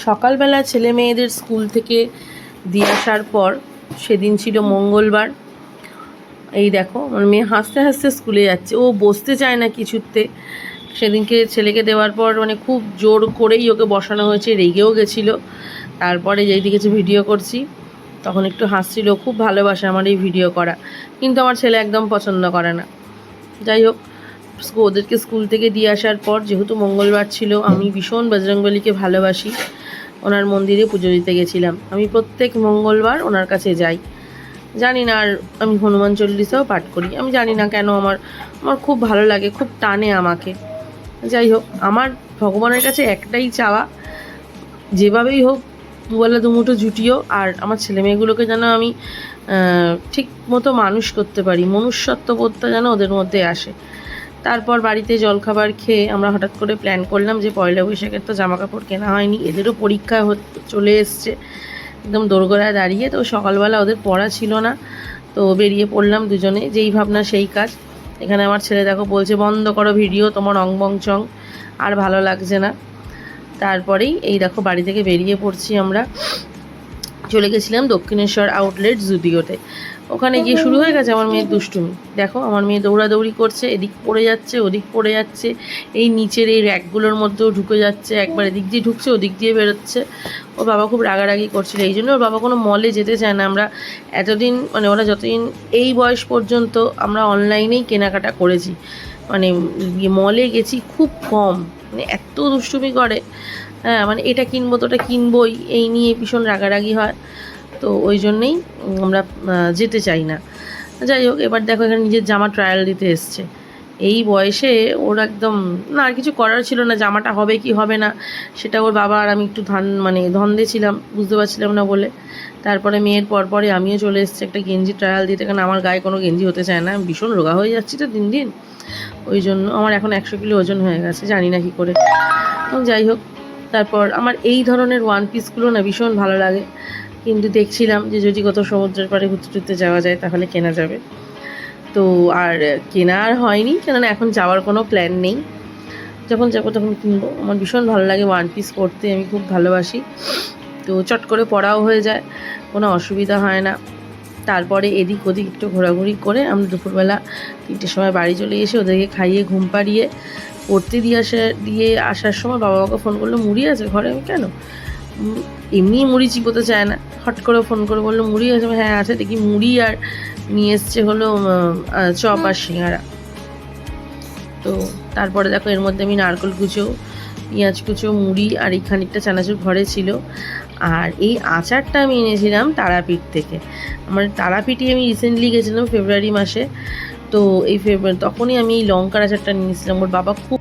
সকালবেলা ছেলে মেয়েদের স্কুল থেকে দিয়ে আসার পর, সেদিন ছিল মঙ্গলবার। এই দেখো আমার মেয়ে হাসতে হাসতে স্কুলে যাচ্ছে, ও বসতে চায় না কিছুতে। সেদিনকে ছেলেকে দেওয়ার পর মানে খুব জোর করেই ওকে বসানো হয়েছে, রেগেও গেছিলো। তারপরে যেই দিকেছে ভিডিও করছি তখন একটু হাসছিল, খুব ভালোবাসে আমার এই ভিডিও করা, কিন্তু আমার ছেলে একদম পছন্দ করে না। যাই হোক, ওদেরকে স্কুল থেকে দিয়ে আসার পর যেহেতু মঙ্গলবার ছিল, আমি ভীষণ বজরংবলীকে ভালোবাসি, ওনার মন্দিরে পুজো দিতে গেছিলাম। আমি প্রত্যেক মঙ্গলবার ওনার কাছে যাই, জানি না। আর আমি হনুমান চল্লিশাও পাঠ করি, আমি জানি না কেন আমার আমার খুব ভালো লাগে, খুব টানে আমাকে। যাই হোক, আমার ভগবানের কাছে একটাই চাওয়া, যেভাবেই হোক দুবেলা দুমুঠো জুটিও, আর আমার ছেলেমেয়েগুলোকে যেন আমি ঠিক মতো মানুষ করতে পারি, মনুষ্যত্ববোধটা যেন ওদের মধ্যে আসে। তারপর বাড়িতে জলখাবার খেয়ে আমরা হঠাৎ করে প্ল্যান করলাম যে পয়লা বৈশাখের তো জামা কাপড় কেনা হয়নি, এদেরও পরীক্ষা চলে এসছে, একদম দোরগোড়ায় দাঁড়িয়ে। তো সকালবেলা ওদের পড়া ছিল না, তো বেরিয়ে পড়লাম দুজনে, যেই ভাবনা সেই কাজ। এখানে আমার ছেলে দেখো বলছে বন্ধ করো ভিডিও, তোমার অং চং আর ভালো লাগছে না। তারপরেই এই দেখো বাড়ি থেকে বেরিয়ে পড়ছি আমরা। চলে গেছিলাম দক্ষিণেশ্বর আউটলেট জুডিওতে। ওখানে গিয়ে শুরু হয়ে গেছে আমার মেয়ের দুষ্টুমি। দেখো আমার মেয়ে দৌড়াদৌড়ি করছে, এদিক পড়ে যাচ্ছে ওদিক পড়ে যাচ্ছে, এই নিচের এই র্যাকগুলোর মধ্যেও ঢুকে যাচ্ছে, একবার এদিক দিয়ে ঢুকছে ওদিক দিয়ে বেরোচ্ছে। ওর বাবা খুব রাগারাগি করছিল, এই জন্য ওর বাবা কোনো মলে যেতে চায় না। আমরা এতদিন মানে ওরা যতদিন এই বয়স পর্যন্ত আমরা অনলাইনেই কেনাকাটা করেছি, মানে মলে গেছি খুব কম, মানে এত দুষ্টুমি করে। হ্যাঁ, মানে এটা কিনবো তো ওটা কিনবোই, এই নিয়ে ভীষণ রাগারাগি হয়, তো ওই জন্যেই আমরা যেতে চাই না। যাই হোক, এবার দেখো এখানে নিজের জামা ট্রায়াল দিতে এসছে। এই বয়সে ওর একদম না, আর কিছু করার ছিল না, জামাটা হবে কি হবে না সেটা ওর বাবা আর আমি একটু ধন্দে ছিলাম, বুঝতে পারছিলাম না বলে। তারপরে মেয়ের পরপরে আমিও চলে এসেছি একটা গেঞ্জি ট্রায়াল দিতে, কারণ আমার গায়ে কোনো গেঞ্জি হতে চায় না, আমি ভীষণ রোগা হয়ে যাচ্ছি তো দিন দিন, ওই জন্য আমার এখন 100 কিলো ওজন হয়ে গেছে, জানি না কী করে। যাই হোক, তারপর আমার এই ধরনের ওয়ান পিসগুলো না ভীষণ ভালো লাগে, কিন্তু দেখছিলাম যে যদি কত সমুদ্রের পাড়ে ঘুরতে টুরতে যাওয়া যায় তাহলে কেনা যাবে। তো আর কেনা আর হয়নি, কেননা এখন যাওয়ার কোনো প্ল্যান নেই, যখন যাবো তখন কিনবো। আমার ভীষণ ভালো লাগে ওয়ান পিস পরতে, আমি খুব ভালোবাসি, তো চট করে পরাও হয়ে যায়, কোনো অসুবিধা হয় না। তারপরে এদিক ওদিক একটু ঘোরাঘুরি করে আমরা দুপুরবেলা 3টের সময় বাড়ি চলে এসে ওদেরকে খাইয়ে ঘুম পাড়িয়ে পড়তে দিয়ে আসার সময় বাবা আমাকে ফোন করলো, মুড়ি আছে ঘরে? আমি কেন, এমনি মুড়ি চিবোতে চায় না, হট করে ফোন করে বললো মুড়ি আছে। হ্যাঁ আছে, দেখি মুড়ি আর নিয়ে এসছে হলো চপ আর সিঙ্গারা। তো তারপরে দেখো এর মধ্যে আমি নারকেল কুচো, পেঁয়াজ কুচো, মুড়ি আর এই খানিকটা চানাচুর ঘরে ছিল। আর এই আচারটা আমি এনেছিলাম তারাপীঠ থেকে। আমার তারাপীঠে আমি রিসেন্টলি গেছিলাম ফেব্রুয়ারি মাসে, তো এই তখনই আমি এই লঙ্কার আচারটা নিয়েছিলাম। ওর বাবা খুব